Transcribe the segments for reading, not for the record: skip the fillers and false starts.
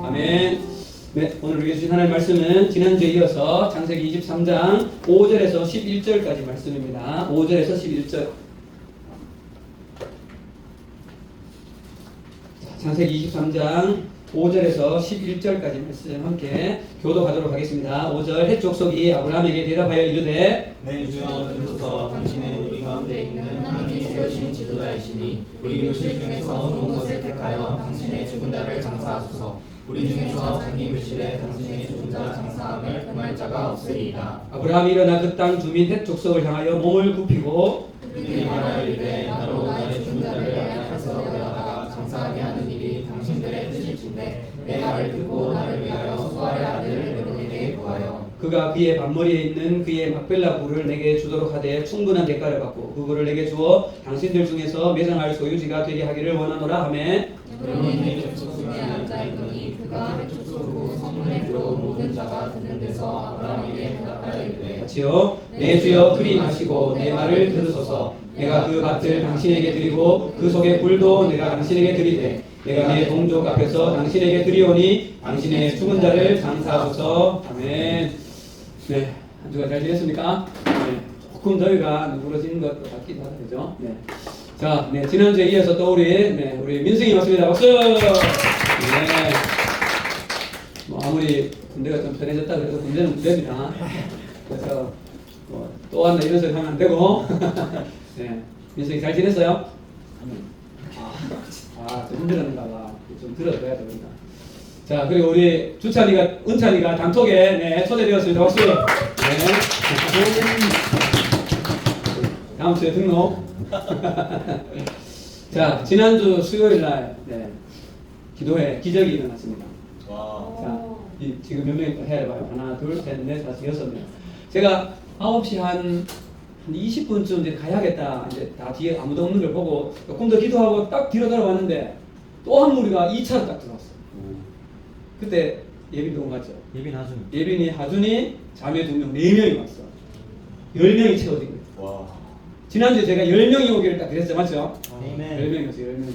아멘. 네, 오늘 우리에게 주신 하나님의 말씀은 지난주에 이어서 창세기 23장 5절에서 11절까지 말씀입니다. 5절에서 11절. 창세기 23장 5절에서 11절까지 말씀 함께 교도하도록 하겠습니다. 5절 헷 족속이 아브라함에게 대답하여 이르되 내 주여 들으소서. 당신의 우리 가운데 있는 하나님이 세우신 지도자이시니 우리 묘실 중에서 좋은 것을 택하여 당신의 죽은 자를 장사하소서. 우리 중에서 자기 묘실에 당신의 죽은 자 장사함을 금할 자가 없으리이다. 아브라함이 일어나 그 땅 주민 헷 족속을 향하여 몸을 굽히고 그들이 말하여 이르되 나로 나의 죽은 자를 안양에서 데려다가 장사하게 하는 일이 당신들의 뜻일진데 내 말을 듣고 나를 위하여 수아의 아들 르벤에게 구하여 그가 그의 밭머리에 있는 그의 막벨라 굴을 내게 주도록 하되 충분한 대가를 받고 그 굴을 내게 주어 당신들 중에서 매장할 소유지가 되게 하기를 원하노라 하매 그러니 내 족속에 앉아있더니 그가 족속으로 성문에 들어온 모든 자가 듣는 데서 아브라함에게 대답하여 이르되 같이요. 내 주여 그리 마시고 내 말을 들으소서. 내가 그 밭을 당신에게 드리고 그 속의 굴도 내가 당신에게 드리되 내가 내 동족 앞에서 당신에게 드리오니 당신의 죽은 자를 장사하소서. 아멘. 네, 한 주간 잘 지냈습니까? 네, 조금 더위가 누그러진 것 같기도 하죠, 그죠? 네. 자, 네, 지난주에 이어서 또 우리 민승이 왔습니다. 박수! 네. 뭐 아무리 군대가 좀 편해졌다 그래도 군대는 군대입니다. 그래서 또 왔나 이런 소리 하면 안 되고. 네, 민승이 잘 지냈어요? 좀 힘들었는가 봐. 좀 들어줘야 됩니다. 자, 그리고 우리 은찬이가 단톡에 네, 초대되었습니다. 박수! 네. 다음 주에 등록. 자, 지난주 수요일 날 네, 기도회 기적이 일어났습니다. 와. 자, 지금 몇 명이 해봐요. 하나, 둘, 셋, 넷, 다섯, 여섯 명. 제가 9시 한 20분쯤 이제 가야겠다. 이제 다 뒤에 아무도 없는 걸 보고 조금 더 기도하고 딱 뒤로 돌아왔는데 또 한 무리가 2차로 딱 들어왔어요. 그때 예빈 누구 맞죠? 예빈 하준. 예빈이, 하준이, 자매 2명, 4명이 왔어. 10명이 채워진 거예요. 와. 지난주에 제가 10명이 오기를 딱 그랬죠, 맞죠? 아멘. 10명이었어요, 10명.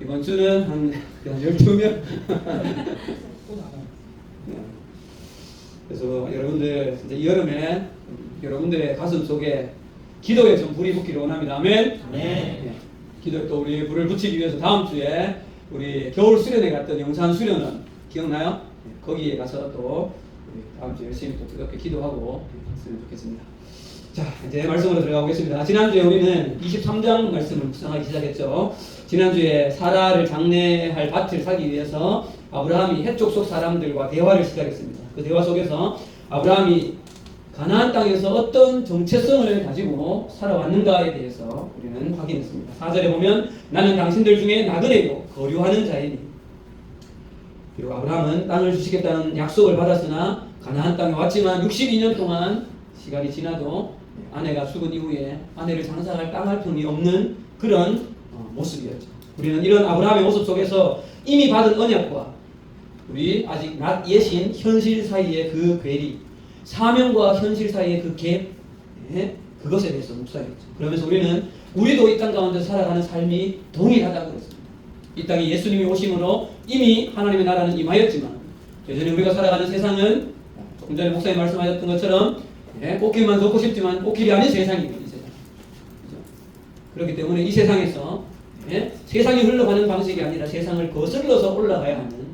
이번 주는 한 12명? 그래서 여러분들, 진짜 이 여름에 여러분들의 가슴 속에 기도에 좀 불이 붙기를 원합니다. 아멘? 네. 기도에 또 우리 불을 붙이기 위해서 다음 주에 우리 겨울 수련회 갔던 영산 수련원 기억나요? 거기에 가서 또 우리 다음 주에 열심히 또 뜨겁게 기도하고 했으면 좋겠습니다. 자, 이제 말씀으로 들어가 보겠습니다. 지난주에 우리는 23장 말씀을 묵상하기 시작했죠. 지난주에 사라를 장례할 밭을 사기 위해서 아브라함이 헷족 속 사람들과 대화를 시작했습니다. 그 대화 속에서 아브라함이 가나안 땅에서 어떤 정체성을 가지고 살아왔는가에 대해서 우리는 확인했습니다. 4절에 보면 나는 당신들 중에 나그네요 거류하는 자이니. 그리고 아브라함은 땅을 주시겠다는 약속을 받았으나 가나안 땅에 왔지만 62년 동안 시간이 지나도 아내가 죽은 이후에 아내를 장사할 땅할 틈이 없는 그런 모습이었죠. 우리는 이런 아브라함의 모습 속에서 이미 받은 언약과 우리 아직 낫 예신 현실 사이의 그 괴리, 사명과 현실 사이의 그 갭, 그것에 대해서 묵상했죠. 그러면서 우리는 우리도 이 땅 가운데 살아가는 삶이 동일하다고 그랬습니다. 이 땅에 예수님이 오심으로 이미 하나님의 나라는 임하였지만 여전히 우리가 살아가는 세상은 조금 전에 목사님 말씀하셨던 것처럼 꽃길만 걷고 싶지만 꽃길이 아닌 세상입니다. 이 세상. 그렇기 때문에 이 세상에서 세상이 흘러가는 방식이 아니라 세상을 거슬러서 올라가야 하는,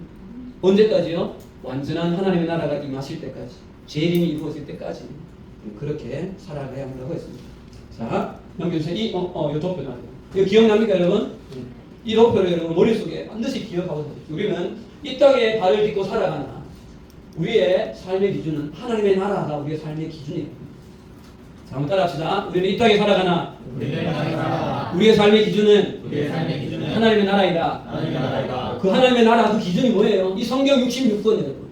언제까지요? 완전한 하나님의 나라가 임하실 때까지, 재림이 이루어질 때까지 그렇게 살아가야 한다고 했습니다. 자, 넘겨주세요. 이 도표 나와요. 이거 기억납니까, 여러분? 이 도표를 여러분 머릿속에 반드시 기억하고 있어요. 우리는 이 땅에 발을 딛고 살아가나 우리의 삶의 기준은 하나님의 나라가 우리의 삶의 기준이에요. 자, 한번 따라합시다. 우리는 이 땅에 살아가나 우리의 삶의 기준은 하나님의 나라이다. 그 하나님의 나라 그 기준이 뭐예요? 이 성경 66권 여러분.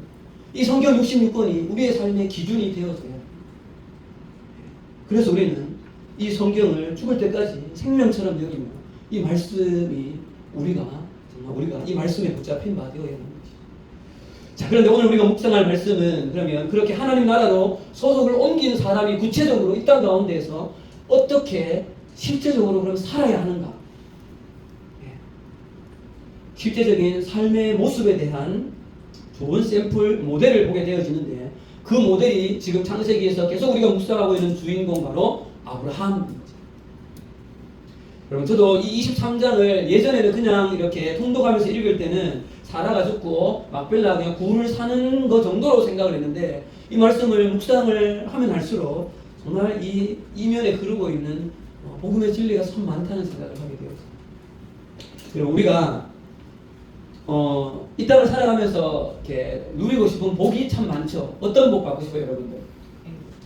이 성경 66권이 우리의 삶의 기준이 되어서요. 그래서 우리는 이 성경을 죽을 때까지 생명처럼 여기며 이 말씀이 우리가 이 말씀에 붙잡힌 바 되어야 하는 것이죠. 자, 그런데 오늘 우리가 묵상할 말씀은 그러면 그렇게 하나님 나라로 소속을 옮긴 사람이 구체적으로 이 땅 가운데에서 어떻게 실제적으로 그럼 살아야 하는가? 실제적인 삶의 모습에 대한 좋은 샘플 모델을 보게 되어지는데 그 모델이 지금 창세기에서 계속 우리가 묵상하고 있는 주인공 바로 아브라함입니다. 여러분 저도 이 23장을 예전에는 그냥 이렇게 통독하면서 읽을 때는 사라가 죽고 막벨라가 그냥 굴을 사는 거 정도로 생각을 했는데 이 말씀을 묵상을 하면 할수록 정말 이 이면에 흐르고 있는 복음의 진리가 참 많다는 생각을 하게 되었습니다. 그리고 우리가 이 땅을 살아가면서 이렇게 누리고 싶은 복이 참 많죠. 어떤 복 받고 싶어요, 여러분들?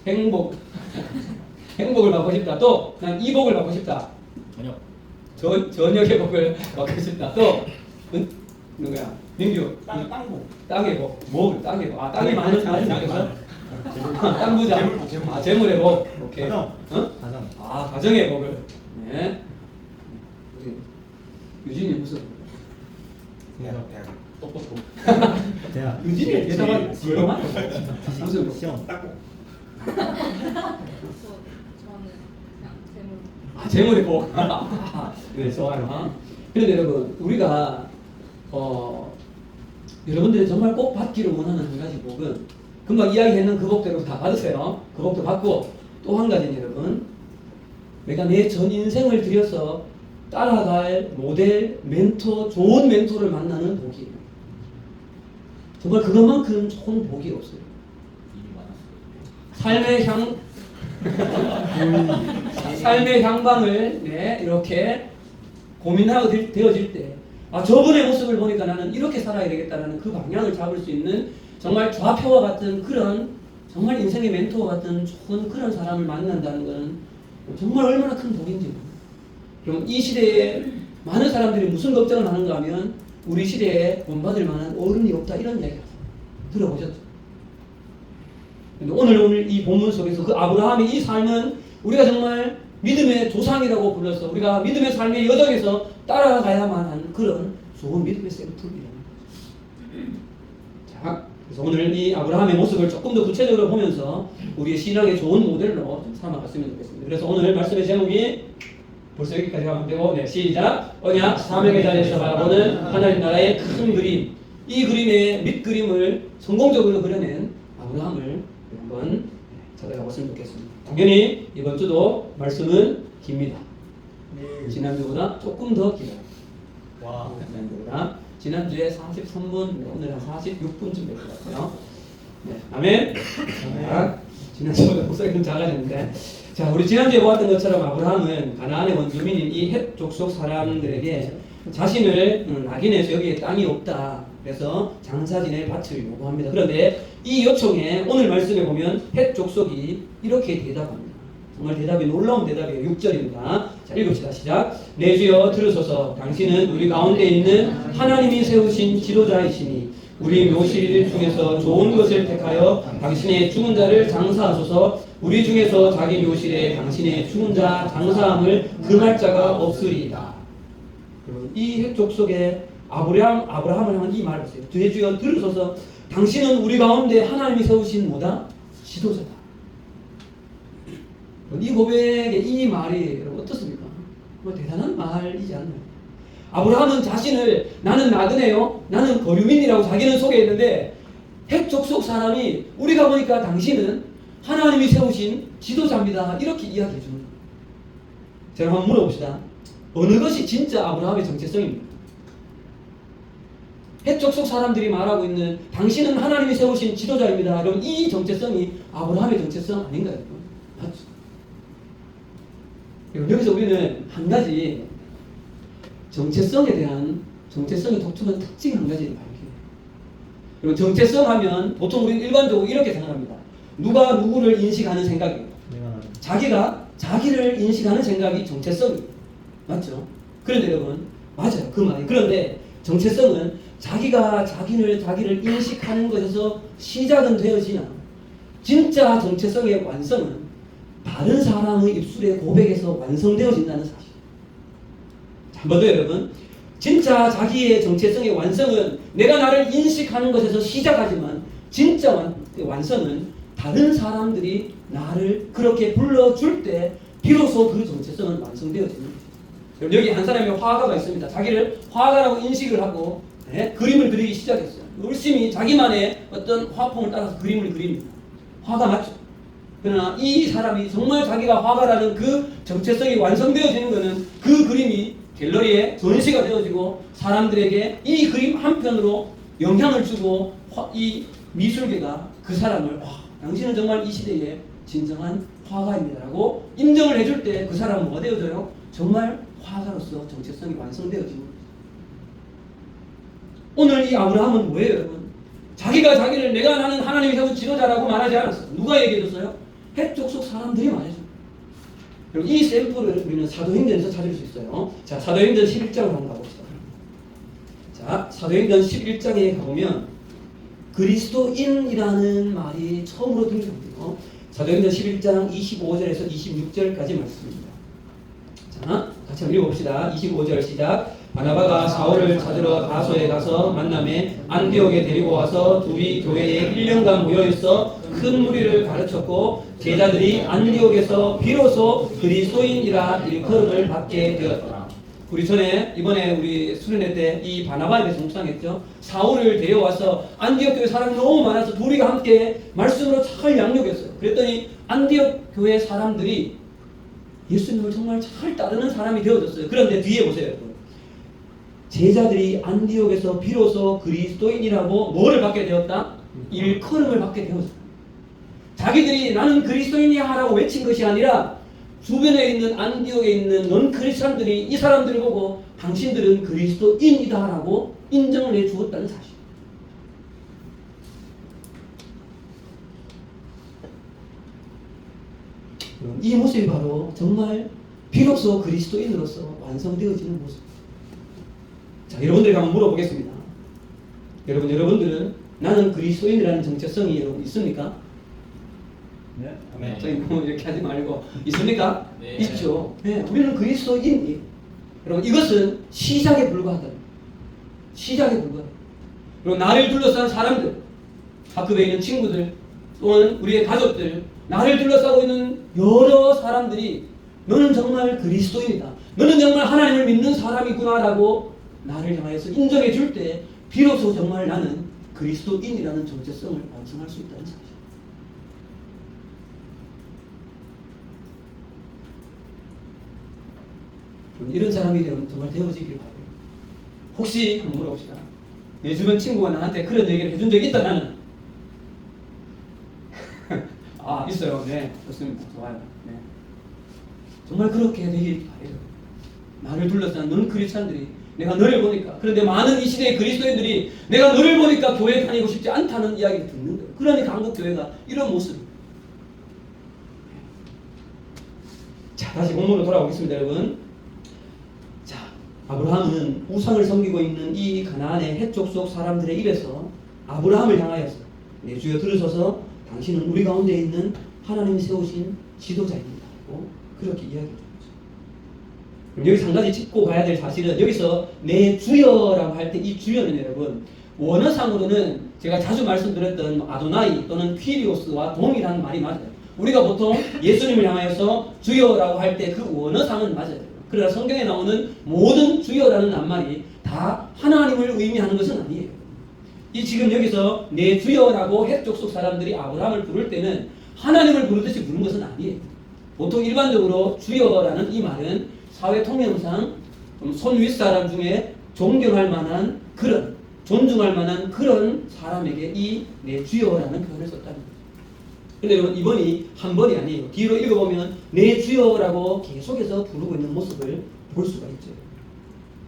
행복. 행복을 받고 싶다. 또 난 이 복을 받고 싶다. 저녁의 복을 받고 싶다. 또 누구야? 민규. 땅복. 땅의 복. 뭐 땅의 복. 땅이 많은 좋겠어? 땅 부자. 재물의 복. 오케이. 가정. 가정. 가정의 복을. 네. 우리 유진이 무슨? 대학. 뽀뽀뽀. 대학. 유진이 대답한 뭐만? 무슨 복? 시험. 땅복. 저는 그냥 재물. 재물의 복. 네, 좋아요. 그런데 여러분, 우리가 여러분들이 정말 꼭 받기를 원하는 한 가지 복은 금방 이야기했는 그 복대로 다 받으세요. 그 복도 받고 또 한 가지는 여러분, 내가 내 전 인생을 들여서 따라갈 모델, 멘토, 좋은 멘토를 만나는 복이에요. 정말 그것만큼 좋은 복이 없어요. 삶의 향방을 이렇게 고민하게 되어질 때, 저분의 모습을 보니까 나는 이렇게 살아야 되겠다라는 그 방향을 잡을 수 있는 정말 좌표와 같은 그런 정말 인생의 멘토와 같은 좋은 그런 사람을 만난다는 것은 정말 얼마나 큰 복인지. 그럼 이 시대에 많은 사람들이 무슨 걱정을 하는가 하면 우리 시대에 본받을 만한 어른이 없다 이런 이야기가 들어보셨죠? 오늘 이 본문 속에서 그 아브라함의 이 삶은 우리가 정말 믿음의 조상이라고 불러서 우리가 믿음의 삶의 여정에서 따라가야만 하는 그런 좋은 믿음의 샘플이라는 거죠. 자, 그래서 오늘 이 아브라함의 모습을 조금 더 구체적으로 보면서 우리의 신앙의 좋은 모델로 좀 삼아갔으면 좋겠습니다. 그래서 오늘 말씀의 제목이 벌써 여기까지 가면 되고, 시작! 언약 사명의 자리에서 바라보는 하나님 나라의 큰 그림. 이 그림의 밑그림을 성공적으로 그려낸 아브라함을 한번 찾아가봤으면 좋겠습니다. 당연히 이번 주도 말씀은 깁니다. 지난주보다 조금 더 길어요. 와. 지난주에 43분, 오늘 한 46분쯤 될 것 같아요. 네, 아멘. 자, 지난주보다 목소리가 좀 작아졌는데, 자, 우리 지난주에 보았던 것처럼 아브라함은 가나안의 원주민인 이 헷 족속 사람들에게 자신을 낙인해서 여기에 땅이 없다. 그래서 장사 지낼 밭을 요구합니다. 그런데 이 요청에 오늘 말씀에 보면 헷 족속이 이렇게 대답합니다. 정말 대답이 놀라운 대답이에요. 6절입니다. 자, 읽읍시다. 시작. 내 주여 들으소서. 당신은 우리 가운데 있는 하나님이 세우신 지도자이시니 우리 묘실 중에서 좋은 것을 택하여 당신의 죽은 자를 장사하소서. 우리 중에서 자기 묘실에 당신의 죽은 자 장사함을 금할 자가 없으리이다. 이 헷 족속에 아브라함을 향한 이 말을 했어요. 내 주여 들으소서. 당신은 우리 가운데 하나님이 세우신 뭐다? 지도자다. 이 고백의 이 말이 여러분 어떻습니까? 대단한 말이지 않나요? 아브라함은 자신을 나는 나그네요, 나는 거류민이라고 자기는 소개했는데 헷 족속 사람이 우리가 보니까 당신은 하나님이 세우신 지도자입니다. 이렇게 이야기해 줍니다. 제가 한번 물어봅시다. 어느 것이 진짜 아브라함의 정체성입니까? 헷 족속 사람들이 말하고 있는 당신은 하나님이 세우신 지도자입니다. 그럼 이 정체성이 아브라함의 정체성 아닌가요? 맞죠? 여기서 우리는 한 가지 정체성에 대한 정체성의 독특한 특징 한 가지를 밝혀요. 그리고 정체성 하면 보통 우리는 일반적으로 이렇게 생각합니다. 누가 누구를 인식하는 생각이에요. 자기가 자기를 인식하는 생각이 정체성이에요. 맞죠? 그런데 여러분, 맞아요. 그 말이. 그런데 정체성은 자기가 자기를 인식하는 것에서 시작은 되어지나 진짜 정체성의 완성은 다른 사람의 입술의 고백에서 완성되어진다는 사실. 한 번 더 여러분, 진짜 자기의 정체성의 완성은 내가 나를 인식하는 것에서 시작하지만 진짜 완성은 다른 사람들이 나를 그렇게 불러줄 때 비로소 그 정체성은 완성되어지는 거죠. 여러분, 여기 한 사람의 화가가 있습니다. 자기를 화가라고 인식을 하고 그림을 그리기 시작했어요. 열심히 자기만의 어떤 화풍을 따라서 그림을 그립니다. 화가 맞죠? 그러나 이 사람이 정말 자기가 화가라는 그 정체성이 완성되어지는 것은 그 그림이 갤러리에 전시가 되어지고 사람들에게 이 그림 한 편으로 영향을 주고 이 미술계가 그 사람을 당신은 정말 이 시대의 진정한 화가입니다 라고 인정을 해줄 때 그 사람은 뭐가 되어져요? 정말 화가로서 정체성이 완성되어지는 거죠. 오늘 이 아브라함은 뭐예요, 여러분? 자기가 자기를 내가 나는 하나님이 세운 지도자라고 말하지 않았어요. 누가 얘기해줬어요? 해족속 사람들이 말해줘요. 그리고 이 샘플을 우리는 사도행전에서 찾을 수 있어요. 자, 사도행전 11장으로 한번 가봅시다. 자, 사도행전 11장에 가보면 그리스도인이라는 말이 처음으로 등장해요. 사도행전 11장 25절에서 26절까지 말씀입니다. 자, 같이 한번 읽어봅시다. 25절 시작. 바나바가 사울을 찾으러 다소에 가서 만남에 안디옥에 데리고 와서 둘이 교회에 1년간 모여있어 큰 무리를 가르쳤고 제자들이 안디옥에서 비로소 그리스도인이라 일컬음을 받게 되었더라. 우리 전에 이번에 우리 수련회 때 이 바나바에 대해서 묵상했죠. 사울을 데려와서 안디옥 교회 사람이 너무 많아서 둘이 함께 말씀으로 잘 양육했어요. 그랬더니 안디옥 교회 사람들이 예수님을 정말 잘 따르는 사람이 되어졌어요. 그런데 뒤에 보세요, 여러분. 제자들이 안디옥에서 비로소 그리스도인이라고 뭐를 받게 되었다? 일컬음을 받게 되었어요. 자기들이 나는 그리스도인이야 하라고 외친 것이 아니라 주변에 있는 안디옥에 있는 넌 크리스찬들이 이 사람들을 보고 당신들은 그리스도인이다 라고 인정을 해 주었다는 사실. 이 모습이 바로 정말 비로소 그리스도인으로서 완성되어지는 모습. 자, 여러분들에게 한번 물어보겠습니다. 여러분들은 나는 그리스도인이라는 정체성이 여러분 있습니까? 네. 아멘. 저희 뭐 이렇게 하지 말고 있습니까? 네. 있죠. 네, 우리는 그리스도인이. 여러분 이것은 시작에 불과하다. 시작에 불과하다. 그리고 나를 둘러싼 사람들, 학급에 있는 친구들, 또는 우리의 가족들, 나를 둘러싸고 있는 여러 사람들이 너는 정말 그리스도인이다. 너는 정말 하나님을 믿는 사람이구나라고 나를 향해서 인정해 줄 때 비로소 정말 나는 그리스도인이라는 정체성을 완성할 수 있다는 사실. 이런 사람이 정말 되어지기를 바라요. 혹시 한번 물어봅시다. 내 주변 친구가 나한테 그런 얘기를 해준 적이 있다 나는? 아, 있어요. 네, 좋습니다. 좋아요. 네. 정말 그렇게 되길 바라요. 나를 둘러싼 너는 크리스찬들이 내가 너를 보니까, 그런데 많은 이 시대의 그리스도인들이 내가 너를 보니까 교회 다니고 싶지 않다는 이야기를 듣는 거예요. 그러니까 한국 교회가 이런 모습입니다. 자, 다시 본문으로 돌아오겠습니다, 여러분. 자, 아브라함은 우상을 섬기고 있는 이 가나안의 해족 속 사람들의 입에서 아브라함을 향하여서 내 주여 들으소서 당신은 우리 가운데 있는 하나님이 세우신 지도자입니다. 그렇게 이야기합니다. 여기서 한 가지 짚고 가야 될 사실은 여기서 내 주여라고 할 때 이 주여는 여러분 원어상으로는 제가 자주 말씀드렸던 아도나이 또는 퀴리오스와 동일한 말이 맞아요. 우리가 보통 예수님을 향하여서 주여라고 할 때 그 원어상은 맞아요. 그러나 성경에 나오는 모든 주여라는 낱말이 다 하나님을 의미하는 것은 아니에요. 이 지금 여기서 내 주여라고 헷족 속 사람들이 아브라함을 부를 때는 하나님을 부르듯이 부른 것은 아니에요. 보통 일반적으로 주여라는 이 말은 사회 통념상 손 윗사람 중에 존경할 만한 그런 존중할 만한 그런 사람에게 이 내 주여라는 표현을 썼다는 거죠. 근데 여러분 이번이 한 번이 아니에요. 뒤로 읽어보면 내 주여라고 계속해서 부르고 있는 모습을 볼 수가 있죠.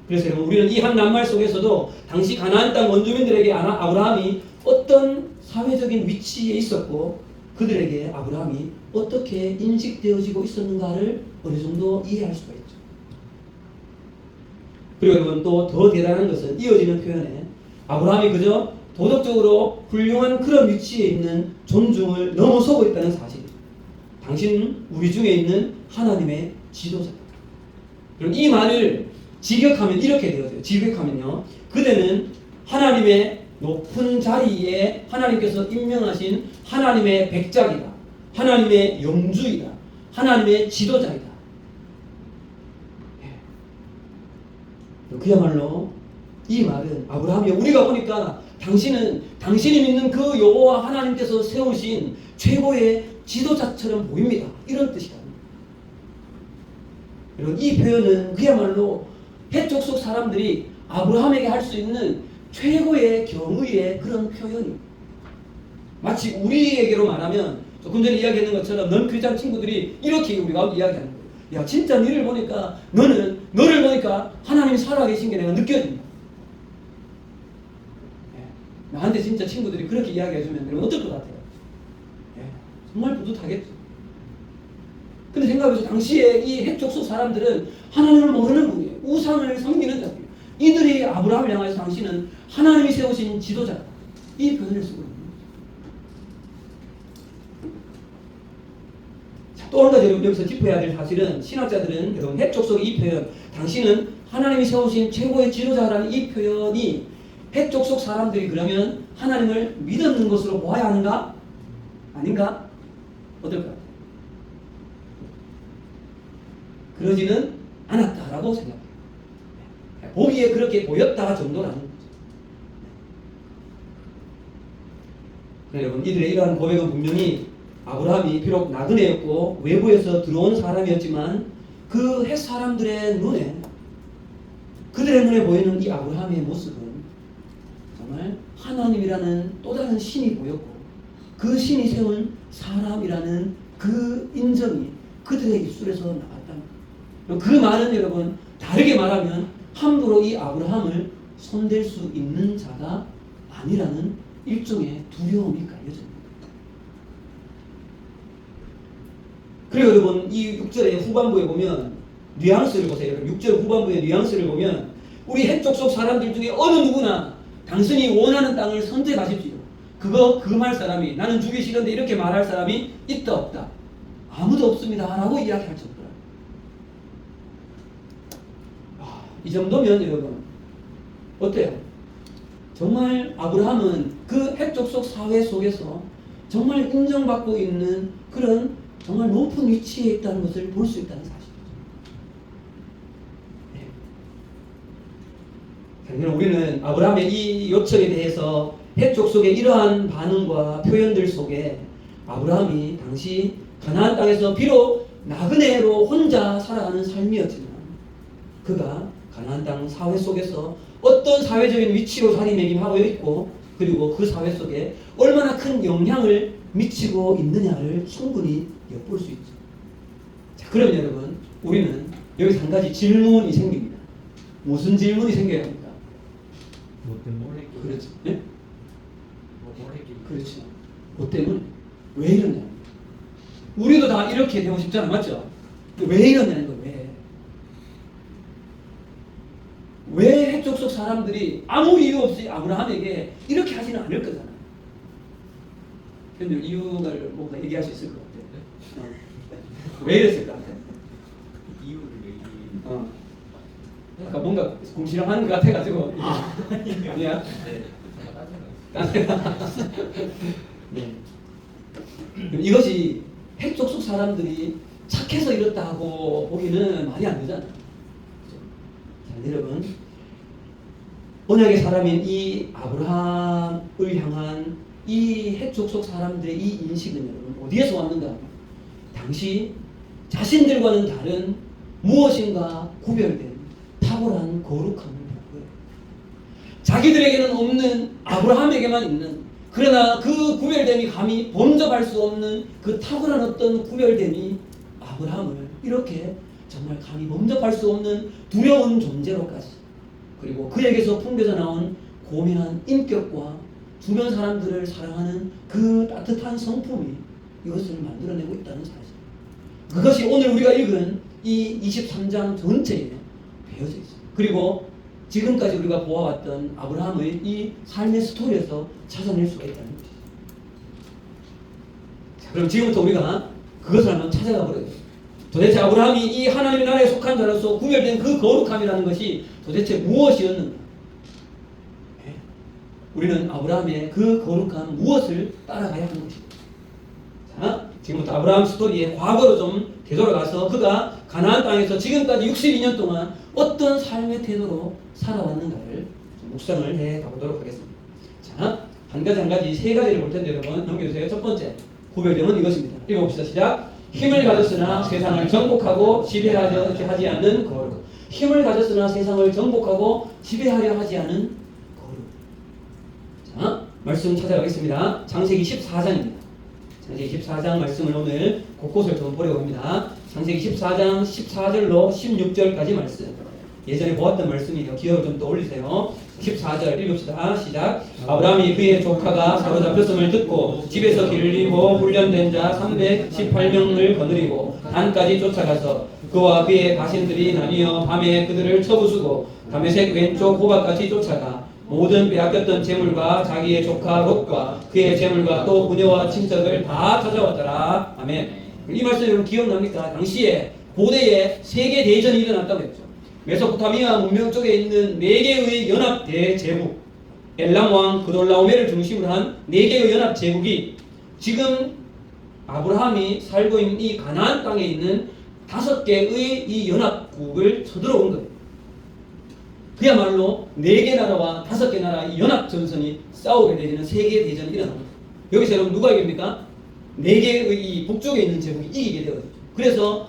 그래서 여러분 우리는 이 한 낱말 속에서도 당시 가나안 땅 원주민들에게 아브라함이 어떤 사회적인 위치에 있었고 그들에게 아브라함이 어떻게 인식되어지고 있었는가를 어느 정도 이해할 수가 있죠. 그리고 여러분 또 더 대단한 것은 이어지는 표현에 아브라함이 그저 도덕적으로 훌륭한 그런 위치에 있는 존중을 넘어서고 있다는 사실. 당신은 우리 중에 있는 하나님의 지도자다. 그럼 이 말을 직역하면 이렇게 되어져요. 직역하면요. 그대는 하나님의 높은 자리에 하나님께서 임명하신 하나님의 백작이다. 하나님의 영주이다. 하나님의 지도자이다. 그야말로 이 말은 아브라함이 우리가 보니까 당신이 믿는 그 여호와 하나님께서 세우신 최고의 지도자처럼 보입니다. 이런 뜻이다. 여러분, 이 표현은 그야말로 헷족속 사람들이 아브라함에게 할 수 있는 최고의 경의의 그런 표현입니다. 마치 우리에게로 말하면 조금 전에 이야기했는 것처럼 넌 크리스찬 친구들이 이렇게 우리 가운데 이야기하는 거예요. 야, 진짜 너를 보니까 너를 보니까 하나님이 살아계신 게 내가 느껴진다. 나한테 진짜 친구들이 그렇게 이야기해주면 여러분 어떨 것 같아요? 정말 뿌듯하겠죠. 근데 생각해보세요. 당시에 이 헷족속 사람들은 하나님을 모르는 분이에요. 우상을 섬기는 자들이에요. 이들이 아브라함을 향해서 당신은 하나님이 세우신 지도자다. 이 표현을 쓰고 있는 거죠. 또 한 가지 여기서 짚어야 될 사실은 신학자들은 여러분 헷족속의 이 표현, 당신은 하나님이 세우신 최고의 지도자라는 이 표현이 헷족속 사람들이 그러면 하나님을 믿었는 것으로 보아야 하는가? 아닌가? 어떨까? 그러지는 않았다라고 생각해요. 보기에 그렇게 보였다 정도라는 거죠. 네, 여러분, 이들의 이러한 고백은 분명히 아브라함이 비록 나그네였고 외부에서 들어온 사람이었지만 그 헷 사람들의 눈에, 그들의 눈에 보이는 이 아브라함의 모습은 정말 하나님이라는 또 다른 신이 보였고 그 신이 세운 사람이라는 그 인정이 그들의 입술에서 나왔다는 거예요. 그 말은 여러분 다르게 말하면 함부로 이 아브라함을 손댈 수 있는 자가 아니라는 일종의 두려움이 깔려집니다. 그리고 여러분 이 6절의 후반부에 보면 뉘앙스를 보세요. 6절 후반부의 뉘앙스를 보면 우리 헷족속 사람들 중에 어느 누구나 당신이 원하는 땅을 선택하십시오. 그 말 사람이 나는 주기 싫은데 이렇게 말할 사람이 있다 없다? 아무도 없습니다 라고 이야기할 정도라. 이 정도면 여러분 어때요? 정말 아브라함은 그 헷족속 사회 속에서 정말 인정받고 있는 그런 정말 높은 위치에 있다는 것을 볼 수 있다는 사실이죠. 네. 우리는 아브라함의 이 요청에 대해서 헷족속의 이러한 반응과 표현들 속에 아브라함이 당시 가나안 땅에서 비록 나그네로 혼자 살아가는 삶이었지만 그가 가나안 땅 사회 속에서 어떤 사회적인 위치로 자리매김하고 있고 그리고 그 사회 속에 얼마나 큰 영향을 미치고 있느냐를 충분히 엿볼 수 있죠. 자, 그러면 여러분 우리는 여기서 한 가지 질문이 생깁니다. 무슨 질문이 생겨야 합니까? 뭐 때문에? 그렇죠. 네? 그렇죠. 뭐 때문에? 왜 이러냐? 우리도 다 이렇게 되고 싶잖아, 맞죠? 왜 이러냐는 거 왜 헷족속 사람들이 아무 이유 없이 아브라함에게 이렇게 하지는 않을 거잖아. 근데 이유를 뭔가 얘기할 수 있을 것 같아. 왜 이랬을 것 같아? 이유를 얘기. 아까 뭔가 궁시렁하는 것 같아가지고. 아니야? 네. 네. 이것이 헷족속 사람들이 착해서 이렇다고 보기는 말이 안 되잖아. 자, 여러분, 언약의 사람인 이 아브라함을 향한 이 헷족속 사람들의 이 인식은 여러분 어디에서 왔는가? 당시 자신들과는 다른 무엇인가 구별된 탁월한 거룩함을 보고요. 자기들에게는 없는 아브라함에게만 있는, 그러나 그 구별됨이 감히 범접할 수 없는 그 탁월한 어떤 구별됨이 아브라함을 이렇게 정말 감히 범접할 수 없는 두려운 존재로까지, 그리고 그에게서 풍겨져 나온 고면한 인격과 주변 사람들을 사랑하는 그 따뜻한 성품이 이것을 만들어내고 있다는 사실. 그것이 오늘 우리가 읽은 이 23장 전체에 배어져 있습니다. 그리고 지금까지 우리가 보아왔던 아브라함의 이 삶의 스토리에서 찾아낼 수가 있다는 것이죠. 자, 그럼 지금부터 우리가 그것을 한번 찾아가 보려고 해요. 도대체 아브라함이 이 하나님의 나라에 속한 자로서 구별된 그 거룩함이라는 것이 도대체 무엇이었는가? 네. 우리는 아브라함의 그 거룩한 무엇을 따라가야 하는 것입니다. 자, 지금부터 아브라함 스토리의 과거로 좀 되돌아가서 그가 가나안 땅에서 지금까지 62년 동안 어떤 삶의 태도로 살아왔는가를 좀 묵상을 해 가보도록 하겠습니다. 자, 한 가지 세 가지를 볼 텐데 여러분 넘겨주세요. 첫 번째 구별점은 이것입니다. 읽어봅시다. 시작. 힘을 가졌으나 세상을 정복하고 지배하지 않는 거룩. 힘을 가졌으나 세상을 정복하고 지배하려 하지 않은 거룩. 자, 말씀 찾아가겠습니다. 창세기 14장입니다. 창세기 14장 말씀을 오늘 곳곳을 좀 보려고 합니다. 창세기 14장 14절로 16절까지 말씀. 예전에 보았던 말씀이에요. 기억을 좀 떠올리세요. 14절 읽읍시다. 시작. 아브라함이 그의 조카가 사로잡혔음을 듣고 집에서 길리고 훈련된 자 318명을 거느리고 단까지 쫓아가서 그와 그의 가신들이 나뉘어 밤에 그들을 쳐부수고 다메섹 왼쪽 호박같이 쫓아가 모든 빼앗겼던 재물과 자기의 조카 롯과 그의 재물과 또 부녀와 친척을 다 찾아왔더라. 아멘. 이 말씀 여러분 기억납니까? 당시에 고대에 세계 대전이 일어났다고 했죠. 메소포타미아 문명 쪽에 있는 4개의 연합 대제국, 엘람 왕 그돌라오메를 중심으로 한 4개의 연합 제국이 지금 아브라함이 살고 있는 이 가나안 땅에 있는 5개의 이 연합국을 쳐들어온 거예요. 그야말로 4개 나라와 5개 나라 이 연합 전선이 싸우게 되는 세계 대전이 일어납니다. 여기서 여러분 누가 이깁니까? 4개의 이 북쪽에 있는 제국이 이기게 되거든요. 그래서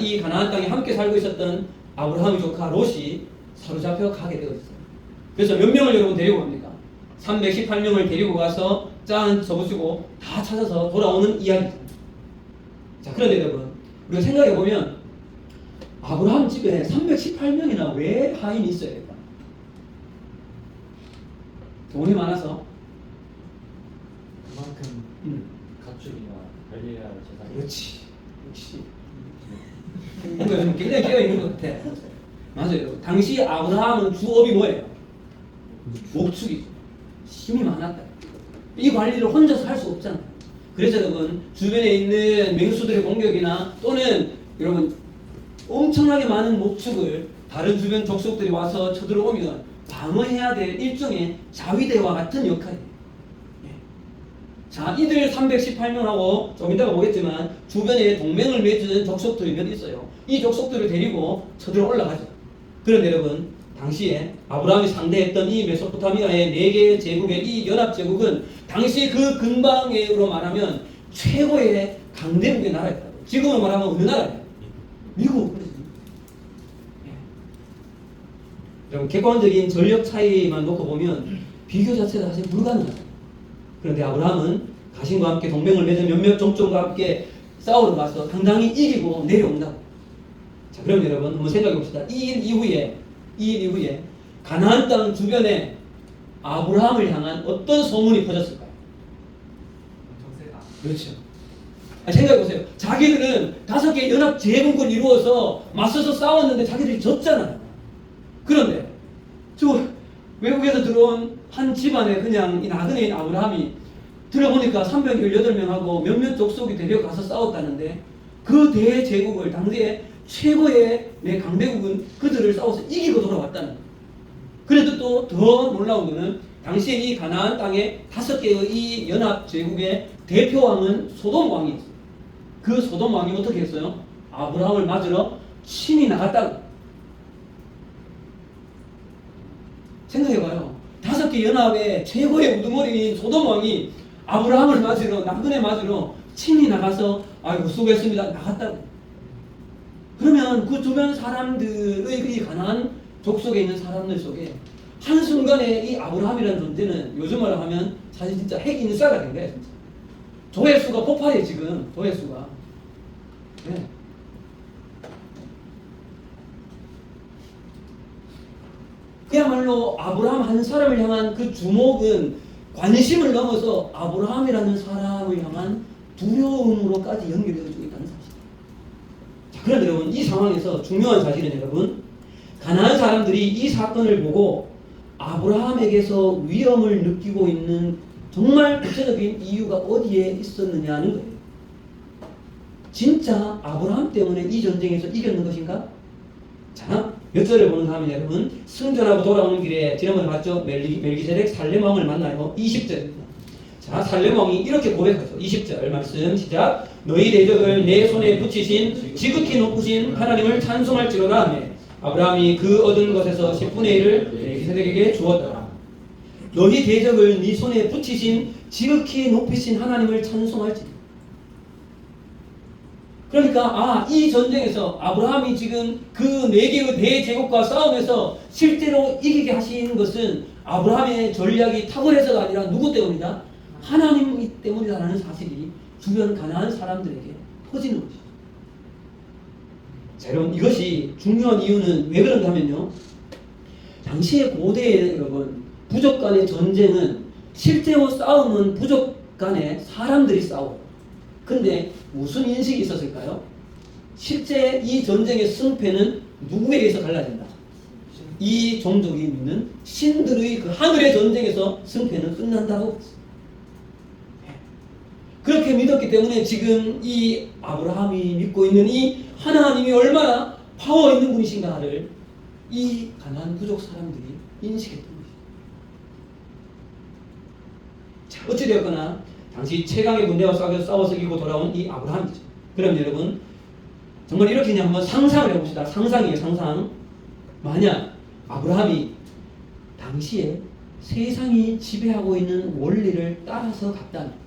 이 가나안 땅에 함께 살고 있었던 아브라함의 조카 롯이 사로잡혀 가게 되었어요. 그래서 몇 명을 여러분 데리고 갑니까? 318명을 데리고 가서 짠 접어주고 다 찾아서 돌아오는 이야기입니다. 자, 그런데 여러분 우리가 생각해 보면 아브라함 집에 318명이나 왜 하인이 있어야 될까? 돈이 많아서. 그만큼 가축이나 관리해야 할 재산이. 그렇지. 역시. 뭔가 좀 굉장히 깨어 있는 것 같아. 맞아요. 당시 아브라함은 주업이 뭐예요? 목축이죠. 힘이 많았다. 이 관리를 혼자서 할 수 없잖아요. 그래서 여러분 주변에 있는 맹수들의 공격이나 또는 여러분 엄청나게 많은 목축을 다른 주변 족속들이 와서 쳐들어오면 방어해야 될 일종의 자위대와 같은 역할이에요. 자, 이들 318명하고 좀 이따가 보겠지만 주변에 동맹을 맺은 족속들이 몇 있어요. 이 족속들을 데리고 쳐들어 올라가죠. 그런데 여러분 당시에 아브라함이 상대했던 이 메소포타미아의 4개의 제국의 이 연합제국은 당시 그 근방으로 말하면 최고의 강대국의 나라였다고. 지금으로 말하면 어느 나라예요? 미국. 여러분 객관적인 전력 차이만 놓고 보면 비교 자체가 사실 불가능하죠. 그런데 아브라함은 가신과 함께 동맹을 맺은 몇몇 종족과 함께 싸우러 가서 당당히 이기고 내려온다고. 자, 그럼 여러분 한번 생각해 봅시다. 이 일 이후에 가나안 땅 주변에 아브라함을 향한 어떤 소문이 퍼졌을까요? 그렇죠. 생각해 보세요. 자기들은 5개 연합 제국을 이루어서 맞서서 싸웠는데 자기들이 졌잖아요. 그런데 저 외국에서 들어온 한 집안에 그냥 이 나그네인 아브라함이 들어보니까 318명하고 몇몇 족속이 데려가서 싸웠다는데 그 대제국을 당시에 최고의 내 강대국은 그들을 싸워서 이기고 돌아왔다는 거예요. 그래도 또 더 놀라운 거는 당시에 이 가나안 땅에 5개의 이 연합 제국의 대표왕은 소돔 왕이었어요. 그 소돔 왕이 어떻게 했어요? 아브라함을 맞으러 친히 나갔다고. 생각해봐요. 5개 연합의 최고의 우두머리인 소돔 왕이 아브라함을 맞으러 나그네 맞으러 친히 나가서 아이고 수고했습니다 나갔다고. 그러면 그 주변 사람들의 이 가나안 족속에 있는 사람들 속에 한순간에 이 아브라함이라는 존재는 요즘으로 하면 사실 진짜 핵 인싸가 된 거예요. 진짜. 조회수가 폭발해 지금. 조회수가. 네. 그야말로 아브라함 한 사람을 향한 그 주목은 관심을 넘어서 아브라함이라는 사람을 향한 두려움으로까지 연결되어지고 있다는 사실. 자, 그런데 여러분 이 상황에서 중요한 사실은 여러분 가나안 사람들이 이 사건을 보고 아브라함에게서 위험을 느끼고 있는 정말 구체적인 이유가 어디에 있었느냐는 거예요. 진짜 아브라함 때문에 이 전쟁에서 이겼는 것인가? 자, 몇 절을 보는가 하면 여러분 승전하고 돌아오는 길에 지난번에 봤죠? 멜기세덱 살렘 왕을 만나요. 20절입니다. 자, 살렘 왕이 이렇게 고백하죠. 20절 말씀 시작. 너희 대적을 내 손에 붙이신 지극히 높으신 하나님을 찬송할지로다 하며 아브라함이 그 얻은 것에서 10분의 1을 멜기세덱에게 주었더라. 너희 대적을 네 손에 붙이신 지극히 높이신 하나님을 찬송할지. 그러니까 이 전쟁에서 아브라함이 지금 그 4개의 대제국과 싸움에서 실제로 이기게 하신 것은 아브라함의 전략이 탁월해서가 아니라 누구 때문이다? 하나님 때문이다라는 사실이 주변 가난한 사람들에게 퍼지는 것이죠. 자, 여러분, 이것이 중요한 이유는 왜 그런가 하면요, 당시의 고대에 여러분 부족 간의 전쟁은 실제로 싸움은 부족 간에 사람들이 싸워요. 근데 무슨 인식이 있었을까요? 실제 이 전쟁의 승패는 누구에게서 갈라진다? 이 종족이 믿는 신들의 그 하늘의 전쟁에서 승패는 끝난다고 했어요. 그렇게 믿었기 때문에 지금 이 아브라함이 믿고 있는 이 하나님이 얼마나 파워 있는 분이신가를 이 가난한 부족 사람들이 인식했던 것이죠. 자, 어찌되었거나 당시 최강의 군대와 싸워서 이기고 돌아온 이 아브라함이죠. 그럼 여러분, 정말 이렇게 그냥 한번 상상을 해봅시다. 상상이에요, 상상. 만약 아브라함이 당시에 세상이 지배하고 있는 원리를 따라서 갔다면,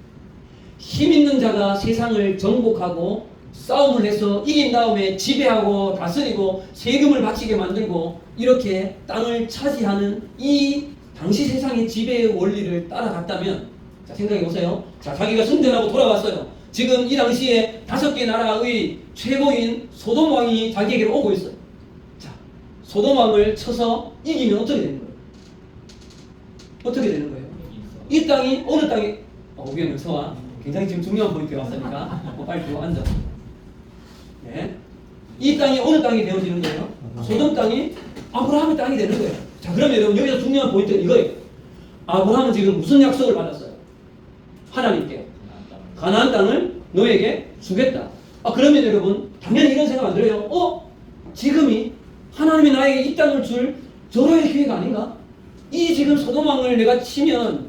힘 있는 자가 세상을 정복하고 싸움을 해서 이긴 다음에 지배하고 다스리고 세금을 바치게 만들고 이렇게 땅을 차지하는 이 당시 세상의 지배의 원리를 따라갔다면, 자, 생각해 보세요. 자, 자기가 승전하고 돌아왔어요. 지금 이 당시에 5개 나라의 최고인 소돔 왕이 자기에게로 오고 있어요. 자, 소돔 왕을 쳐서 이기면 어떻게 되는 거예요? 어떻게 되는 거예요? 이 땅이 어느 땅이 우리 명서와 굉장히 지금 중요한 포인트가 왔으니까 빨리 들어 앉아. 네. 이 땅이 어느 땅이 되어지는 거예요? 소돔 땅이 아브라함의 땅이 되는 거예요. 자, 그러면 여러분 여기서 중요한 포인트는 이거예요. 아브라함은 지금 무슨 약속을 받았어요? 하나님께 가나안 땅을 너에게 주겠다. 그러면 여러분 당연히 이런 생각 안 들어요? 지금이 하나님이 나에게 이 땅을 줄 절호의 기회가 아닌가? 이 지금 소돔 왕을 내가 치면,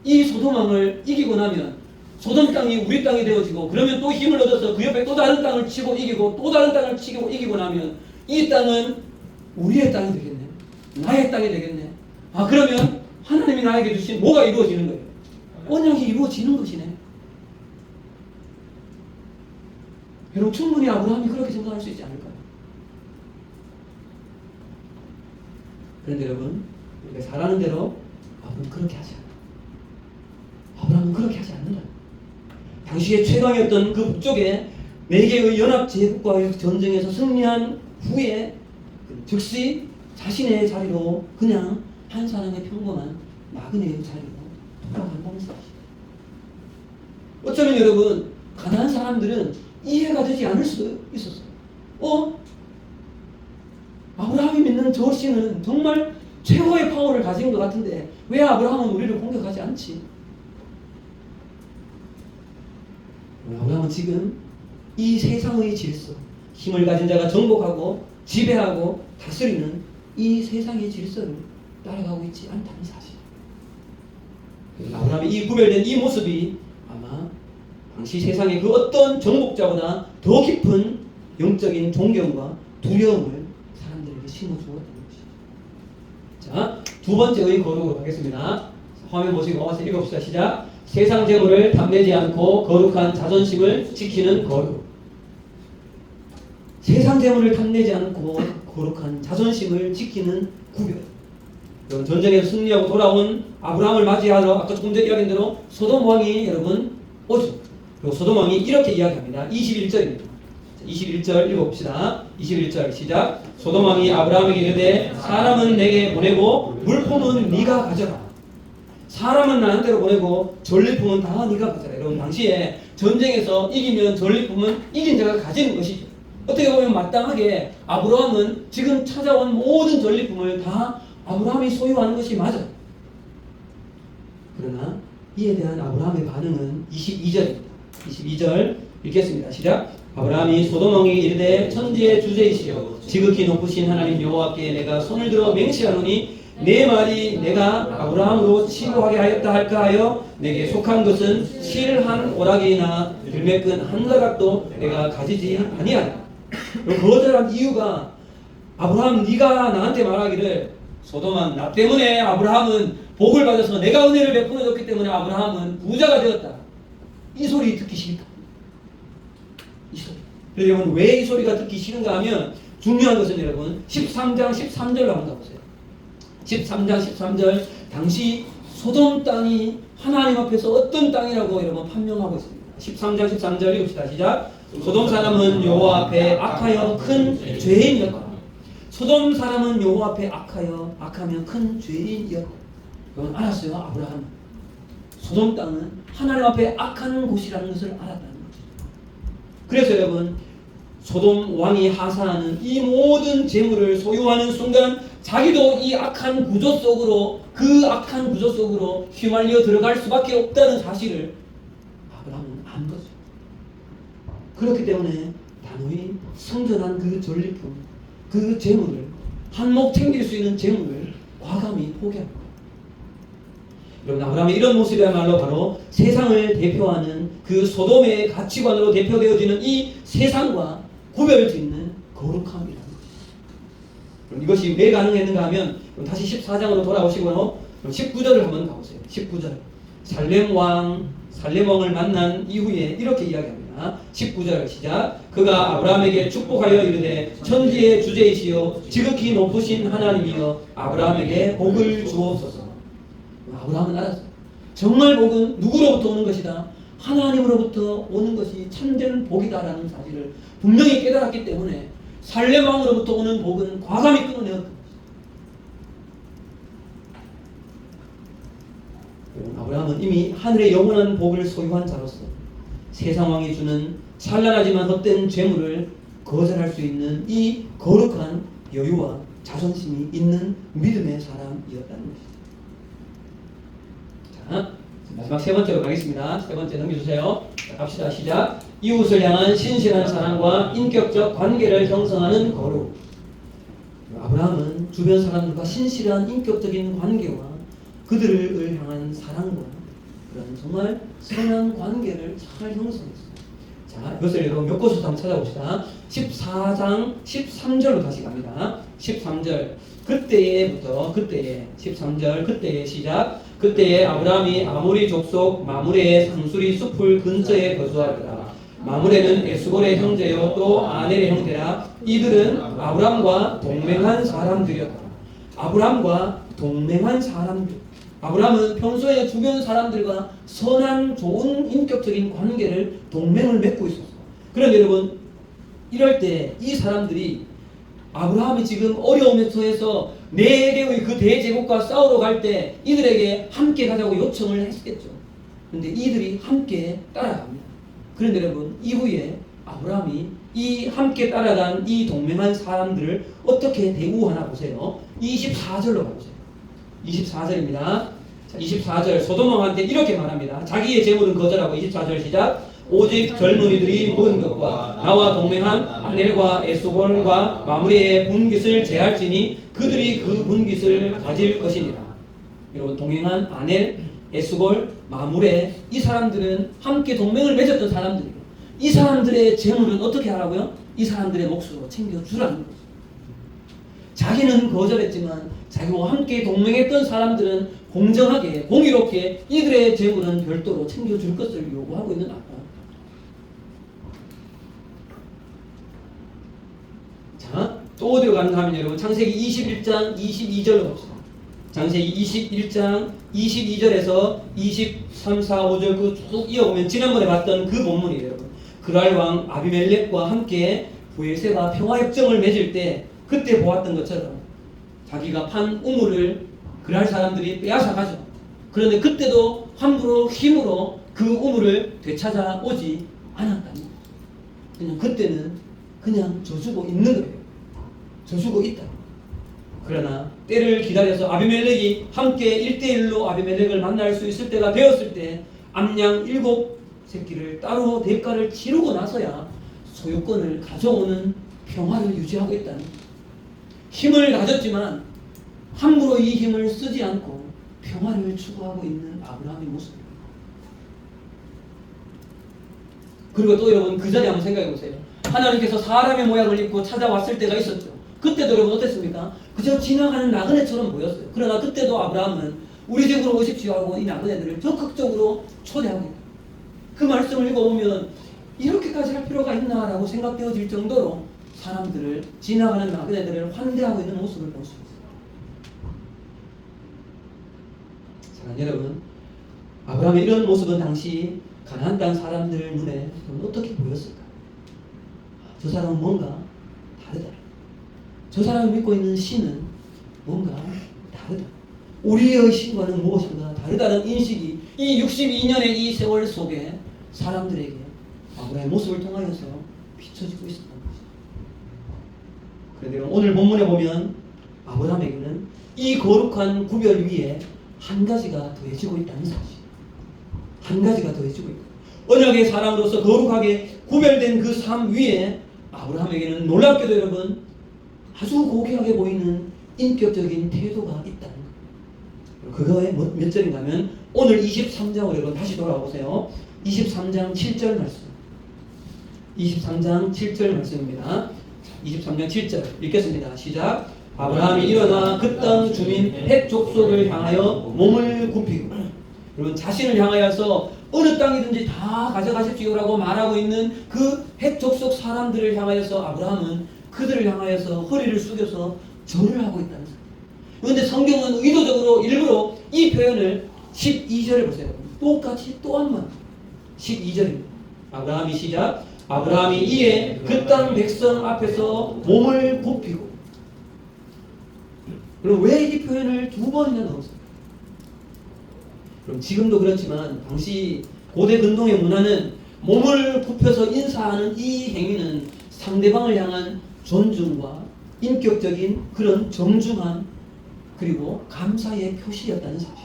이 소돔 왕을 이기고 나면 소돔 땅이 우리 땅이 되어지고, 그러면 또 힘을 얻어서 그 옆에 또 다른 땅을 치고 이기고 또 다른 땅을 치고 이기고 나면 이 땅은 우리의 땅이 되겠네. 나의 땅이 되겠네. 그러면 하나님이 나에게 주신 뭐가 이루어지는 거예요? 언약이 이루어지는 것이네. 여러분, 충분히 아브라함이 그렇게 생각할 수 있지 않을까요? 그런데 여러분, 우리가 잘하는 대로 아브라함은 그렇게 하지 않아요. 아브라함은 그렇게 하지 않는다. 당시에 최강이었던 그 북쪽에 4개의 연합 제국과의 전쟁에서 승리한 후에 즉시 자신의 자리로 그냥 한 사람의 평범한 나그네의 자리로 돌아간다는 사실. 어쩌면 여러분, 가난한 사람들은 이해가 되지 않을 수도 있었어요. 아브라함이 믿는 저 신은 정말 최고의 파워를 가진 것 같은데 왜 아브라함은 우리를 공격하지 않지? 아브라함은 지금 이 세상의 질서, 힘을 가진 자가 정복하고 지배하고 다스리는 이 세상의 질서를 따라가고 있지 않다는 사실. 아브라함의 이 구별된 이 모습이 아마 당시 세상의 그 어떤 정복자보다 더 깊은 영적인 존경과 두려움을 사람들에게 심어주었다는 것이죠. 자, 두 번째의 거룩으로 가겠습니다. 화면 보시고 와서 읽읍시다. 시작. 세상 재물을 탐내지 않고 거룩한 자존심을 지키는 거룩. 세상 재물을 탐내지 않고 거룩한 자존심을 지키는 구별. 여러분, 전쟁에서 승리하고 돌아온 아브라함을 맞이하러 아까 조금 전에 이야기한 대로 소돔 왕이 여러분 오죠. 그리고 소돔 왕이 이렇게 이야기합니다. 21절입니다. 21절 읽어봅시다. 21절 시작. 소돔 왕이 아브라함에게 이르되 사람은 내게 보내고 물품은 네가 가져가. 사람은 나한테로 보내고 전리품은 다 네가 가져라. 여러분, 당시에 전쟁에서 이기면 전리품은 이긴 자가 가지는 것이죠. 어떻게 보면 마땅하게 아브라함은 지금 찾아온 모든 전리품을 다 아브라함이 소유하는 것이 맞아. 그러나 이에 대한 아브라함의 반응은 22절입니다. 22절 읽겠습니다. 시작. 아브라함이 소돔 왕에게 이르되 천지의 주제이시여 지극히 높으신 하나님 여호와께 내가 손을 들어 맹세하노니 내 말이 내가 아브라함으로 치료하게 하였다 할까 하여 내게 속한 것은 실 한 오락이나 들매끈 한 가닥도 내가 가지지 아니하리. 거절한 이유가 아브라함 네가 나한테 말하기를 소돔아 나 때문에 아브라함은 복을 받아서 내가 은혜를 베풀어 줬기 때문에 아브라함은 부자가 되었다. 이 소리 듣기 싫다. 이 소리. 여러분 왜 이 소리가 듣기 싫은가 하면 중요한 것은 여러분 13장 13절 한번 가보세요. 13장 13절 당시 소돔 땅이 하나님 앞에서 어떤 땅이라고 여러분 판명하고 있습니다. 13장 13절 읽읍시다. 시작. 소돔 사람은 여호와 앞에 악하여 큰 죄인이었다. 소돔 사람은 여호와 앞에 악하면 큰 죄인이었다. 여러분 알았어요? 아브라함. 소돔 땅은 하나님 앞에 악한 곳이라는 것을 알았다는 거죠. 그래서 여러분 소돔 왕이 하사하는 이 모든 재물을 소유하는 순간 자기도 이 악한 구조 속으로 그 악한 구조 속으로 휘말려 들어갈 수밖에 없다는 사실을 아브라함은 안 거죠. 그렇기 때문에 단호히 성전한 그 전리품, 그 재물을 한몫 챙길 수 있는 재물을 과감히 포기합니다. 여러분 아브라함의 이런 모습이야말로 바로 세상을 대표하는 그 소돔의 가치관으로 대표되어지는 이 세상과 구별짓는 거룩함이라는 것입니다. 이것이 왜 가능했는가 하면 다시 14장으로 돌아오시고 19절을 한번 가보세요. 19절 살렘 왕을 만난 이후에 이렇게 이야기합니다. 19절 시작. 그가 아브라함에게 축복하여 이르되 천지의 주제이시여 지극히 높으신 하나님이여 아브라함에게 복을 주옵소서. 아브라함은 알았어요. 정말 복은 누구로부터 오는 것이다. 하나님으로부터 오는 것이 참된 복이다라는 사실을 분명히 깨달았기 때문에 살렘 왕으로부터 오는 복은 과감히 끊어내었던 것입니다. 아브라함은 이미 하늘의 영원한 복을 소유한 자로서 세상 왕이 주는 찬란하지만 헛된 재물을 거절할 수 있는 이 거룩한 여유와 자존심이 있는 믿음의 사람이었다는 것이죠. 자, 마지막 세 번째로 가겠습니다. 세 번째 넘겨주세요. 자, 갑시다. 시작. 이웃을 향한 신실한 사랑과 인격적 관계를 형성하는 거룩. 아브라함은 주변 사람들과 신실한 인격적인 관계와 그들을 향한 사랑과 그런 정말 선한 관계를 잘 형성했어요. 자, 이것을 여러분 몇 곳에서 한번 찾아봅시다. 14장 13절로 다시 갑니다. 13절 그때에부터 13절 그때에 시작. 그때에 아브라함이 아모리 족속 마므레의 상수리 숲을 근처에 거주하더라. 마므레는 에스골의 형제요 또 아넬의 형제라. 이들은 아브라함과 동맹한 사람들이었다. 아브라함과 동맹한 사람들. 아브라함은 평소에 주변 사람들과 선한 좋은 인격적인 관계를 동맹을 맺고 있었어요. 그런데 여러분 이럴 때 이 사람들이 아브라함이 지금 어려움에 처해서 네개의 그 대제국과 싸우러 갈 때 이들에게 함께 가자고 요청을 했겠죠. 그런데 이들이 함께 따라갑니다. 그런데 여러분 이후에 아브라함이 이 함께 따라간 이 동맹한 사람들을 어떻게 대우하나 보세요. 24절로 가보세요. 24절입니다. 자, 24절 소돔 왕한테 이렇게 말합니다. 자기의 재물은 거절하고 24절 시작. 오직 젊은이들이 묵은 것과 나와 동맹한 아넬과 에스골과 마므레의 분깃을 제할지니 그들이 그 분깃을 가질 것이니라. 여러분 동행한 아넬, 에스골, 마므레 이 사람들은 함께 동맹을 맺었던 사람들이에요. 이 사람들의 재물은 어떻게 하라고요? 이 사람들의 몫으로 챙겨주라는 거죠. 자기는 거절했지만 자기와 함께 동맹했던 사람들은 공정하게 공의롭게 이들의 재물은 별도로 챙겨줄 것을 요구하고 있는 아브라함. 자, 또 어디로 가는가 하면 여러분 창세기 21장 22절로 봅시다. 창세기 21장 22절에서 23, 4, 5절 그 쭉 이어보면 지난번에 봤던 그 본문이에요. 여러분 그랄 왕 아비멜렉과 함께 브에세가 평화협정을 맺을 때 그때 보았던 것처럼 자기가 판 우물을 그랄 사람들이 빼앗아 가죠. 그런데 그때도 함부로 힘으로 그 우물을 되찾아 오지 않았답니다. 그냥 그때는 그냥 져주고 있는 거예요. 져주고 있다. 그러나 때를 기다려서 아비멜렉이 함께 1대1로 아비멜렉을 만날 수 있을 때가 되었을 때 암양 7새끼를 따로 대가를 치르고 나서야 소유권을 가져오는 평화를 유지하고 있다는 거예요. 힘을 가졌지만 함부로 이 힘을 쓰지 않고 평화를 추구하고 있는 아브라함의 모습입니다. 그리고 또 여러분 그 자리에 한번 생각해 보세요. 하나님께서 사람의 모양을 입고 찾아왔을 때가 있었죠. 그때도 여러분 어땠습니까? 그저 지나가는 나그네처럼 보였어요. 그러나 그때도 아브라함은 우리 집으로 오십시오 하고 이 나그네들을 적극적으로 초대하고 있다. 그 말씀을 읽어보면 이렇게까지 할 필요가 있나라고 생각되어질 정도로 사람들을, 지나가는 나그네들을 환대하고 있는 모습을 볼 수 있어요. 사랑하는 여러분, 아브라함의 이런 모습은 당시 가나안 땅 사람들 눈에 어떻게 보였을까? 저 사람은 뭔가 다르다. 저 사람이 믿고 있는 신은 뭔가 다르다. 우리의 신과는 무엇인가 다르다는 인식이 이 62년의 이 세월 속에 사람들에게 아브라함의 모습을 통하여서 비춰지고 있었던 것이죠. 그런데 오늘 본문에 보면 아브라함에게는 이 거룩한 구별 위에 한 가지가 더해지고 있다는 사실. 한 가지가 더해지고 있다. 언약의 사람으로서 거룩하게 구별된 그 삶 위에 아브라함에게는 놀랍게도 여러분 아주 고귀하게 보이는 인격적인 태도가 있다는 거예요. 그거에 몇 절인가 하면 오늘 23장으로 여러분 다시 돌아오세요. 23장 7절 말씀. 23장 7절 말씀입니다. 23장 7절 읽겠습니다. 시작. 아브라함이 일어나 그 땅 주민 헷 족속을 향하여 몸을 굽히고, 여러분 자신을 향하여서 어느 땅이든지 다 가져가십시오라고 말하고 있는 그 헷 족속 사람들을 향하여서 아브라함은 그들을 향하여서 허리를 숙여서 절을 하고 있다는 거예요. 그런데 성경은 의도적으로 일부러 이 표현을 12절에 보세요. 똑같이 또 한 번 12절입니다. 아브라함이 시작. 아브라함이 이에 그 땅 백성 앞에서 몸을 굽히고. 그럼 왜 이 표현을 두 번이나 넣었어요? 그럼 지금도 그렇지만 당시 고대 근동의 문화는 몸을 굽혀서 인사하는 이 행위는 상대방을 향한 존중과 인격적인 그런 정중함 그리고 감사의 표시였다는 사실.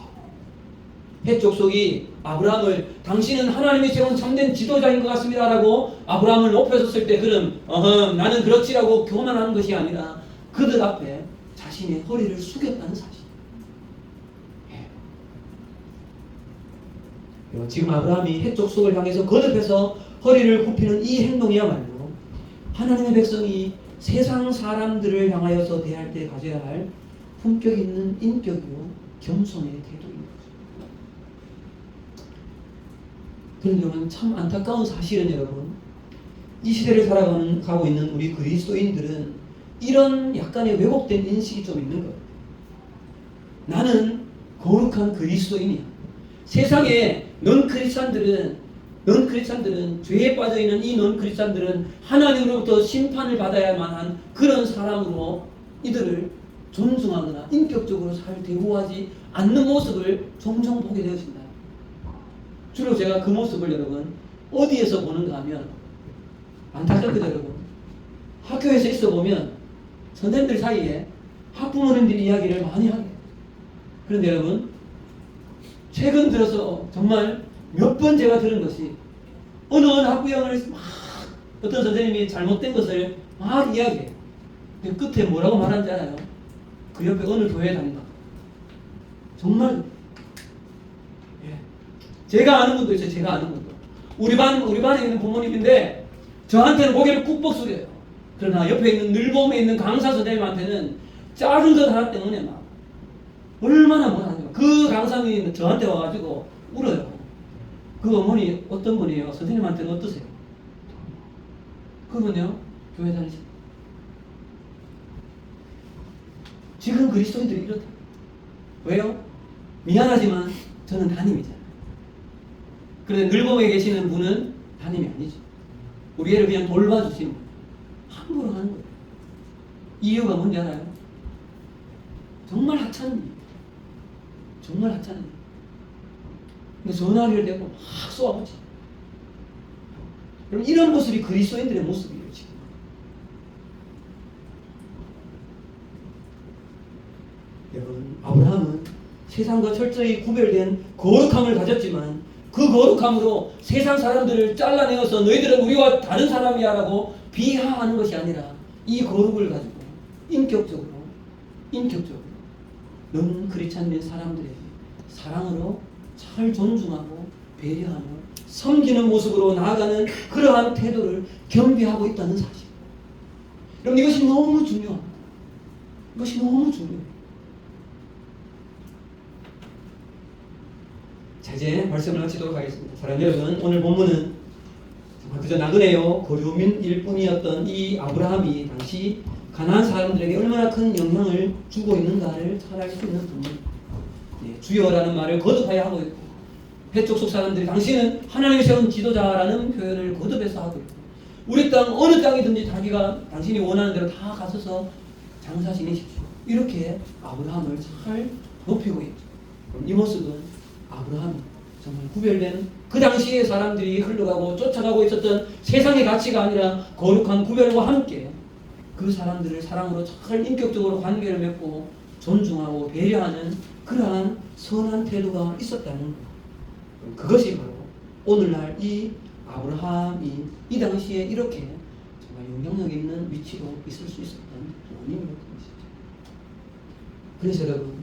헷 족속이 아브라함을 당신은 하나님이 세운 참된 지도자인 것 같습니다라고 아브라함을 높여섰을 때 그럼 나는 그렇지라고 교만하는 것이 아니라 그들 앞에 자신의 허리를 숙였다는 사실. 지금 아브라함이 헷 족속을 향해서 거듭해서 허리를 굽히는 이 행동이야말로 하나님의 백성이 세상 사람들을 향하여서 대할 때 가져야 할 품격 있는 인격이요 겸손의 태도인 거죠. 그런데 여러분 참 안타까운 사실은 여러분 이 시대를 살아가고 있는 우리 그리스도인들은 이런 약간의 왜곡된 인식이 좀 있는 거예요. 나는 거룩한 그리스도인이야. 세상에 넌 크리스찬들은 죄에 빠져있는 이 넌 크리스찬들은 하나님으로부터 심판을 받아야만 한 그런 사람으로 이들을 존중하거나 인격적으로 잘 대우하지 않는 모습을 종종 보게 되어진다. 주로 제가 그 모습을 여러분 어디에서 보는가 하면 안타깝게도 여러분 학교에서 있어 보면 선생님들 사이에 학부모님들이 이야기를 많이 하게. 그런데 여러분 최근 들어서 정말 몇 번 제가 들은 것이 어느 학부형을 막 어떤 선생님이 잘못된 것을 막 이야기해요. 근데 끝에 뭐라고 말하는지 알아요? 그 옆에 어느 교회에 다닌다. 정말 제가 아는 분도 있어요. 제가 아는 분도. 우리 반에 있는 부모님인데 저한테는 고개를 꾹 숙여요. 그러나 옆에 있는 늘봄에 있는 강사 선생님한테는 작은 것 하나 때문에 막 얼마나 못하는가. 그 강사님이 저한테 와가지고 울어요. 그 어머니 어떤 분이에요? 선생님한테는 어떠세요? 그분요? 교회 다니시고. 지금 그리스도인들이 이렇다. 왜요? 미안하지만 저는 담임이잖아요. 그런데 늘봄에 계시는 분은 담임이 아니죠. 우리 애를 그냥 돌봐주시는 거예요. 함부로 하는 거예요. 이유가 뭔지 알아요? 정말 하찮은 정말 하찮은 근데 전화기를 대고 막 쏘아붙이. 여러분 이런 모습이 그리스도인들의 모습이에요 지금. 여러분 아브라함은 세상과 철저히 구별된 거룩함을 가졌지만 그 거룩함으로 세상 사람들을 잘라내어서 너희들은 우리와 다른 사람이야 라고 비하하는 것이 아니라 이 거룩을 가지고 인격적으로 넌 크리스찬인 사람들에게 사랑으로 잘 존중하고 배려하며 섬기는 모습으로 나아가는 그러한 태도를 겸비하고 있다는 사실. 여러분 이것이 너무 중요합니다. 이것이 너무 중요해요. 자, 이제 말씀을 마치도록 하겠습니다. 사랑하는 여러분, 오늘 본문은 정말 그저 나그네요 거류민일 뿐이었던 이 아브라함이 당시 가나안 사람들에게 얼마나 큰 영향을 주고 있는가를 잘 알 수 있는 부분입니다. 주여라는 말을 거듭하여 하고 있고, 해족속 사람들이 당신은 하나님이 세운 지도자라는 표현을 거듭해서 하고 있고, 우리 땅 어느 땅이든지 당신이 원하는 대로 다 가셔서 장사 지내십시오. 이렇게 아브라함을 잘 높이고 있죠. 그럼 이 모습은 아브라함이 정말 구별된 그 당시의 사람들이 흘러가고 쫓아가고 있었던 세상의 가치가 아니라 거룩한 구별과 함께 그 사람들을 사랑으로 잘 인격적으로 관계를 맺고 존중하고 배려하는 그러한 선한 태도가 있었다는 것. 그것이 바로 오늘날 이 아브라함이 이 당시에 이렇게 정말 영향력 있는 위치로 있을 수 있었던 원인이었던 것이죠. 그래서 여러분,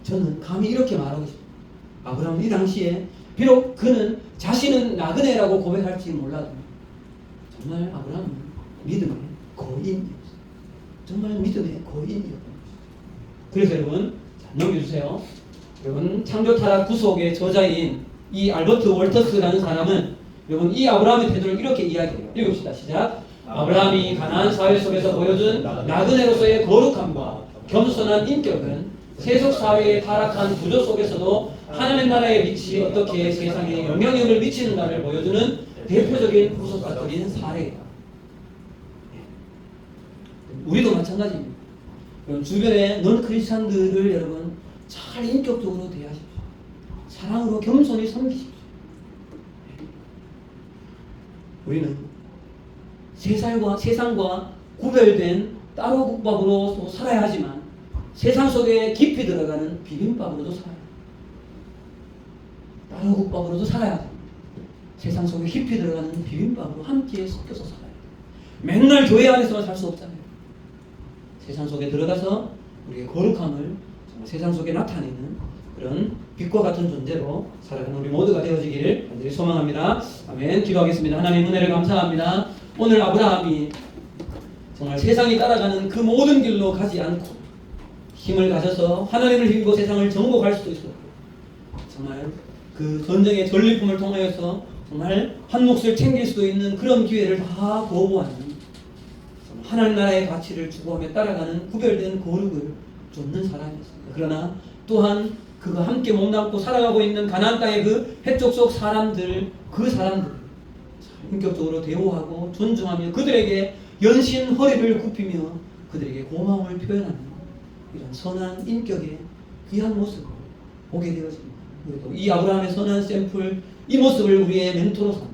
저는 감히 이렇게 말하고 싶어요. 아브라함은 이 당시에 비록 그는 자신은 나그네라고 고백할지 몰라도 정말 아브라함은 믿음의 거인이었어요. 정말 믿음의 거인이었던 것이죠. 그래서 여러분, 자, 넘겨주세요. 여러분, 창조 타락 구속의 저자인 이 알버트 월터스라는 사람은 여러분 이 아브라함의 태도를 이렇게 이야기해요. 읽읍시다. 시작. 아브라함이 가나안 사회 속에서 보여준 나그네로서의 거룩함과 겸손한 인격은 세속 사회의 타락한 구조 속에서도 하나님 나라의 빛이 어떻게 세상에 영향력을 미치는가를 보여주는 대표적인 구속가적인 사례예요. 우리도 마찬가지입니다. 여러분, 주변에 넌 크리스찬들을 여러분 잘 인격적으로 대하십시오. 사랑으로 겸손히 섬기십시오. 우리는 세상과 구별된 따로 국밥으로 살아야 하지만 세상 속에 깊이 들어가는 비빔밥으로도 살아야 합니다. 따로 국밥으로도 살아야 합니다. 세상 속에 깊이 들어가는 비빔밥으로 함께 섞여서 살아야 합니다. 맨날 교회 안에서만 살 수 없잖아요. 세상 속에 들어가서 우리의 거룩함을 정말 세상 속에 나타내는 그런 빛과 같은 존재로 살아가는 우리 모두가 되어지기를 간절히 소망합니다. 아멘. 기도하겠습니다. 하나님 은혜를 감사합니다. 오늘 아브라함이 정말 세상이 따라가는 그 모든 길로 가지 않고 힘을 가져서 하나님을 힘입고 세상을 정복할 수도 있었고, 정말 그 전쟁의 전리품을 통하여서 정말 한 몫을 챙길 수도 있는 그런 기회를 다 거부하는 하나님 나라의 가치를 추구하며 따라가는 구별된 거룩을 쫓는 사람이었습니다. 그러나 또한 그가 함께 몸담고 살아가고 있는 가나안 땅의 그 해족속 사람들, 그 사람들 인격적으로 대우하고 존중하며 그들에게 연신 허리를 굽히며 그들에게 고마움을 표현하는 이런 선한 인격의 귀한 모습을 보게 되었습니다. 그리고 이 아브라함의 선한 샘플, 이 모습을 우리의 멘토로 삼고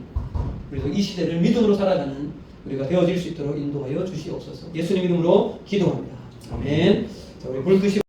그리고 이 시대를 믿음으로 살아가는 우리가 되어질 수 있도록 인도하여 주시옵소서. 예수님 이름으로 기도합니다. 아멘. 자, 우리 불 끄시고